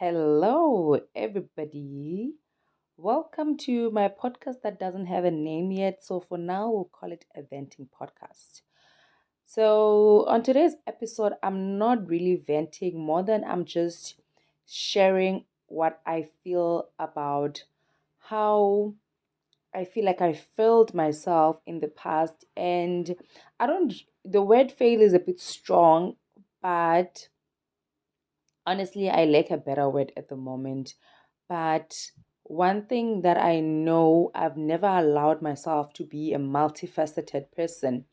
Hello, everybody. Welcome to my podcast that doesn't have a name yet. So, for now, we'll call it a venting podcast. So, on today's episode, I'm not really venting more than I'm just sharing what I feel about how I feel like I failed myself in the past. And the word fail is a bit strong, but honestly, I lack a better word at the moment. But one thing that I know, I've never allowed myself to be a multifaceted person,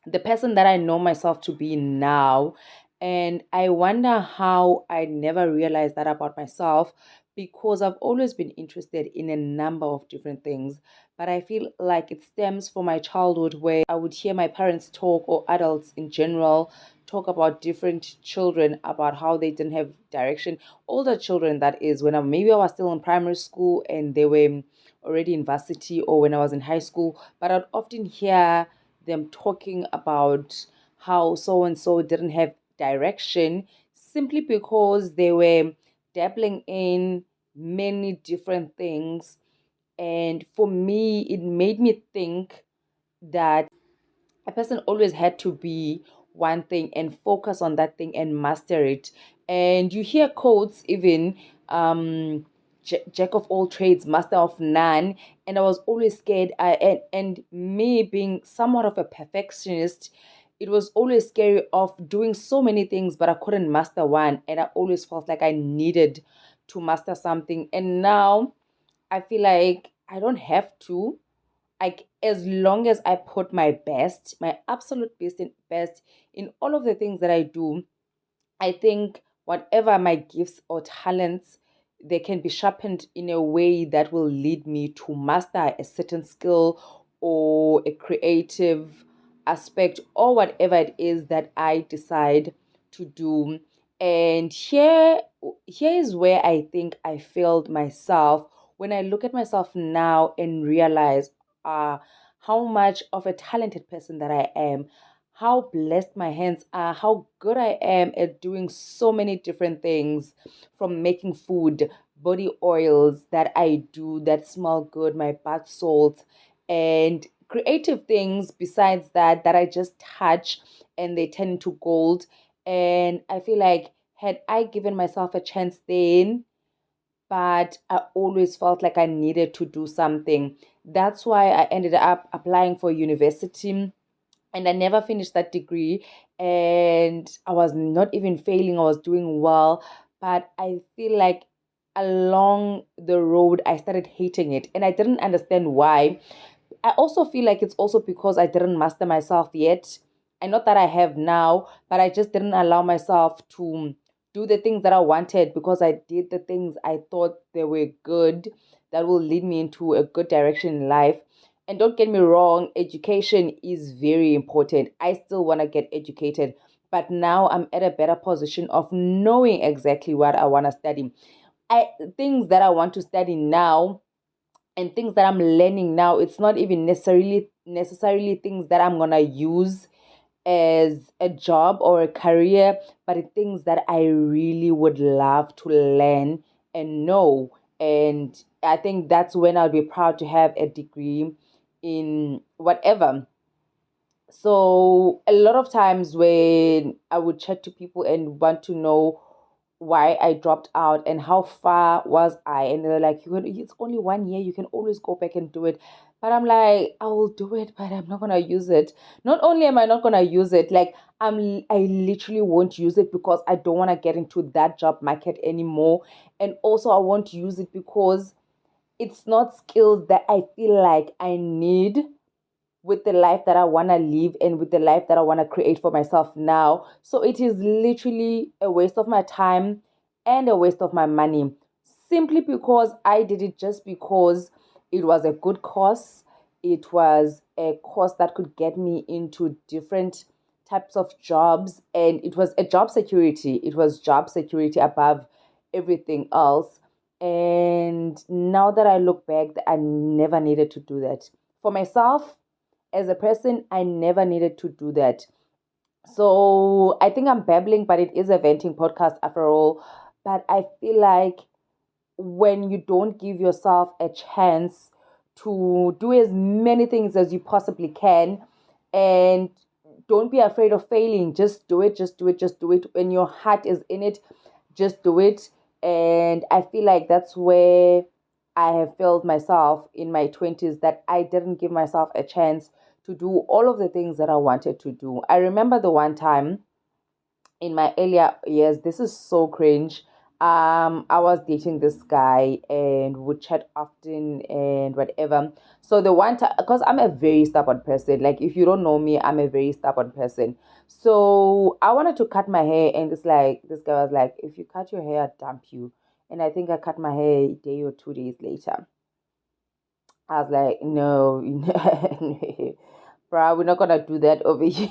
the person that I know myself to be now. And I wonder how I never realized that about myself because I've always been interested in a number of different things. But I feel like it stems from my childhood where I would hear my parents talk, or adults in general talk about different children, about how they didn't have direction. Older children, that is, when maybe I was still in primary school and they were already in varsity, or when I was in high school. But I'd often hear them talking about how so and so didn't have direction simply because they were dabbling in many different things. And for me, it made me think that a person always had to be one thing and focus on that thing and master it. And you hear quotes even, jack of all trades, master of none. And I was always scared. And me being somewhat of a perfectionist, it was always scary of doing so many things, but I couldn't master one. And I always felt like I needed to master something. And now I feel like I don't have to. As long as I put my best, my absolute best in all of the things that I do, I think whatever my gifts or talents, they can be sharpened in a way that will lead me to master a certain skill or a creative aspect, or whatever it is that I decide to do. And here is where I think I failed myself when I look at myself now and realize uh how much of a talented person that I am, how blessed my hands are, how good I am at doing so many different things, from making food, body oils that I do that smell good, my bath salts, and creative things besides that I just touch and they turn into gold. And I feel like, had I given myself a chance then, but I always felt like I needed to do something. That's why I ended up applying for university, and I never finished that degree. And I was not even failing, I was doing well. But I feel like along the road, I started hating it, and I didn't understand why. I also feel like it's also because I didn't master myself yet. And not that I have now, but I just didn't allow myself to do the things that I wanted, because I did the things I thought they were good, that will lead me into a good direction in life. And don't get me wrong, education is very important. I still want to get educated, but now I'm at a better position of knowing exactly what I want to study. I Things that I want to study now and things that I'm learning now, it's not even necessarily things that I'm gonna use as a job or a career, but it's things that I really would love to learn and know. And I think that's when I'll be proud to have a degree in whatever. So a lot of times when I would chat to people and want to know why I dropped out and how far was I, and they're like, it's only 1 year, you can always go back and do it. But I'm like, I will do it, but I'm not gonna use it. Not only am I not gonna use it, like I literally won't use it because I don't want to get into that job market anymore. And also I won't use it because it's not skills that I feel like I need with the life that I want to live and with the life that I want to create for myself now. So it is literally a waste of my time and a waste of my money, simply because I did it just because it was a good course. It was a course that could get me into different types of jobs, and it was a job security. It was job security above everything else. And now that I look back, I never needed to do that for myself. As a person, I never needed to do that. So I think I'm babbling, but it is a venting podcast after all. but I feel like when you don't give yourself a chance to do as many things as you possibly can, and don't be afraid of failing, just do it, just do it, just do it. When your heart is in it, just do it. And I feel like that's where I have failed myself in my 20s, that I didn't give myself a chance to do all of the things that I wanted to do. I remember the one time in my earlier years, this is so cringe. I was dating this guy and would chat often and whatever. So the one time, because I'm a very stubborn person, like if you don't know me, I'm a very stubborn person. So I wanted to cut my hair, and this guy was like, if you cut your hair, I'll dump you. And I think I cut my hair a day or 2 days later. I was like, no, bruh, we're not gonna do that over here.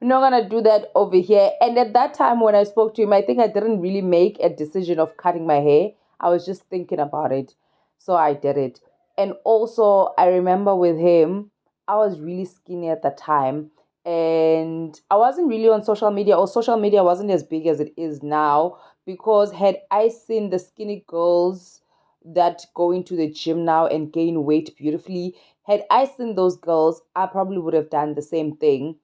We're not gonna do that over here. And at that time, when I spoke to him, I think I didn't really make a decision of cutting my hair. I was just thinking about it, so I did it. And also, I remember with him, I was really skinny at the time, and I wasn't really on social media, or social media wasn't as big as it is now. Because had I seen the skinny girls that go into the gym now and gain weight beautifully, had I seen those girls, I probably would have done the same thing.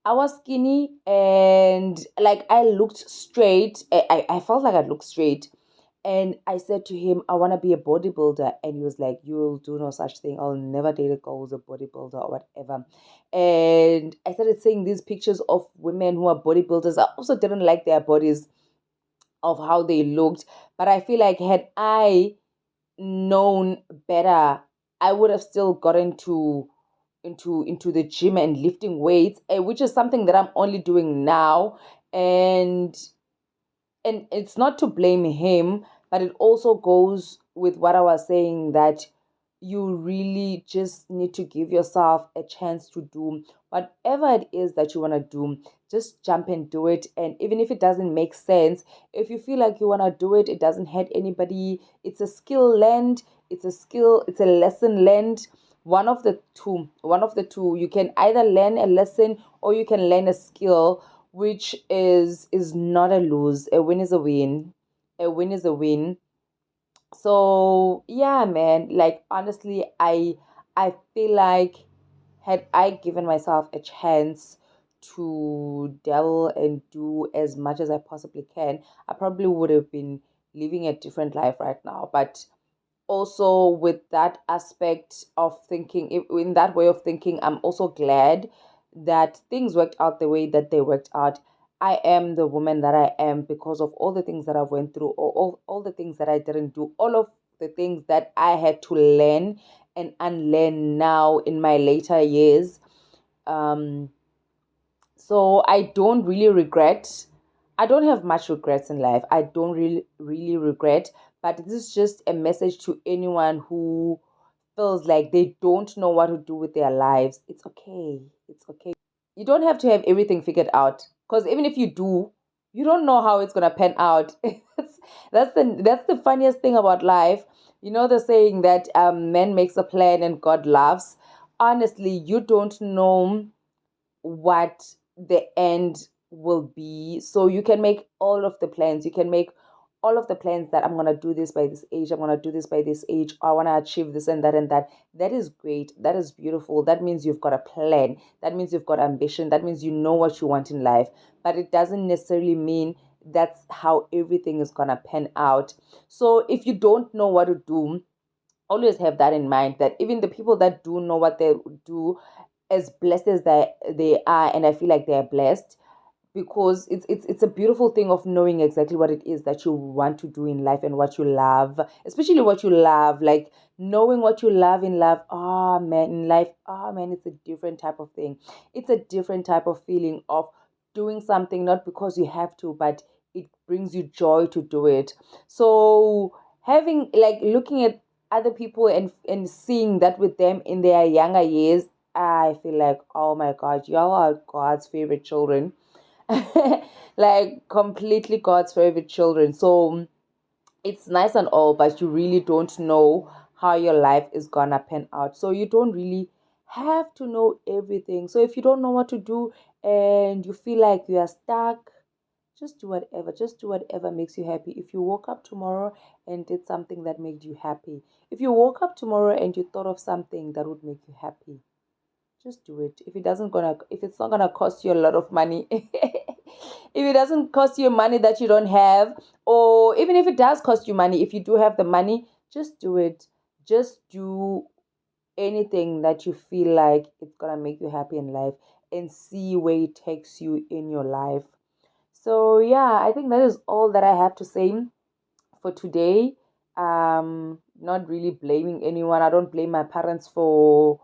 I was skinny and like I looked straight. I felt like I looked straight. And I said to him, I want to be a bodybuilder. And he was like, you'll do no such thing. I'll never date a girl who's a bodybuilder or whatever. And I started seeing these pictures of women who are bodybuilders. I also didn't like their bodies, of how they looked. But I feel like had I known better, I would have still gotten into the gym and lifting weights, which is something that I'm only doing now. And it's not to blame him, but it also goes with what I was saying, that you really just need to give yourself a chance to do whatever it is that you want to do. Just jump and do it. And even if it doesn't make sense, if you feel like you want to do it, it doesn't hurt anybody. It's a skill learned, it's a skill, it's a lesson learned. One of the two, you can either learn a lesson or you can learn a skill, which is not a lose. A win is a win. A win is a win. So yeah, man, like honestly, I feel like had I given myself a chance to dabble and do as much as I possibly can, I probably would have been living a different life right now. But also with that aspect of thinking, in that way of thinking, I'm also glad that things worked out the way that they worked out. I am the woman that I am because of all the things that I've went through, or all the things that I didn't do, all of the things that I had to learn and unlearn now in my later years. um so I don't really regret. I don't have much regrets in life. I don't really regret. But this is just a message to anyone who feels like they don't know what to do with their lives. It's okay. It's okay. You don't have to have everything figured out. Because even if you do, you don't know how it's gonna pan out. That's the funniest thing about life. You know the saying that man makes a plan and God laughs. Honestly, you don't know what the end will be. So you can make all of the plans. You can make all of the plans that I'm going to do this by this age. I'm going to do this by this age. I want to achieve this and that and that. That is great. That is beautiful. That means you've got a plan. That means you've got ambition. That means you know what you want in life. But it doesn't necessarily mean that's how everything is going to pan out. So if you don't know what to do, always have that in mind, that even the people that do know what they do, as blessed as they are, and I feel like they are blessed, because it's a beautiful thing of knowing exactly what it is that you want to do in life and what you love, especially what you love, like knowing what you love in life. Oh man, in life, oh man, it's a different type of thing. It's a different type of feeling of doing something not because you have to, but it brings you joy to do it. So having, like, looking at other people and seeing that with them in their younger years, I feel like, oh my God, y'all are God's favorite children. Like completely God's favorite children. So it's nice and all, but you really don't know how your life is gonna pan out. So you don't really have to know everything. So if you don't know what to do and you feel like you are stuck, Just do whatever. Just do whatever makes you happy. If you woke up tomorrow and did something that made you happy, if you woke up tomorrow and you thought of something that would make you happy, just do it. If it's not gonna cost you a lot of money, if it doesn't cost you money that you don't have, or even if it does cost you money, if you do have the money, just do it. Just do anything that you feel like it's gonna make you happy in life, and see where it takes you in your life. So yeah, I think that is all that I have to say for today. Not really blaming anyone. I don't blame my parents for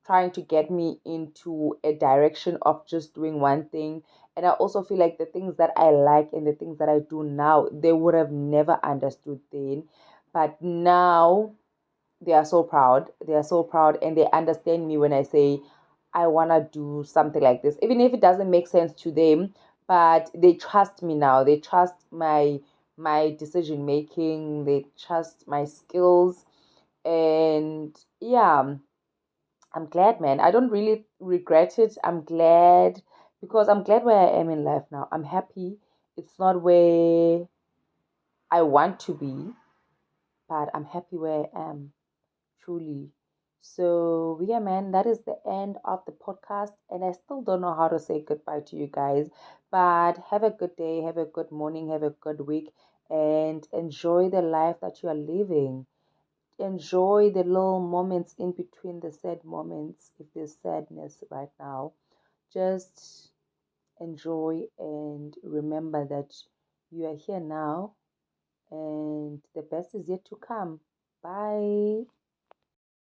trying to get me into a direction of just doing one thing. And I also feel like the things that I like and the things that I do now, they would have never understood then. But now they are so proud. They are so proud, and they understand me when I say I want to do something like this, even if it doesn't make sense to them. But they trust me now. They trust my decision making. They trust my skills, and yeah, I'm glad, man. I don't really regret it. I'm glad because I'm glad where I am in life now. I'm happy. It's not where I want to be, but I'm happy where I am, truly. So, yeah, man, that is the end of the podcast. And I still don't know how to say goodbye to you guys. But have a good day, have a good morning, have a good week, and enjoy the life that you are living. Enjoy the little moments in between the sad moments, if there's sadness right now. Just enjoy and remember that you are here now and the best is yet to come. Bye.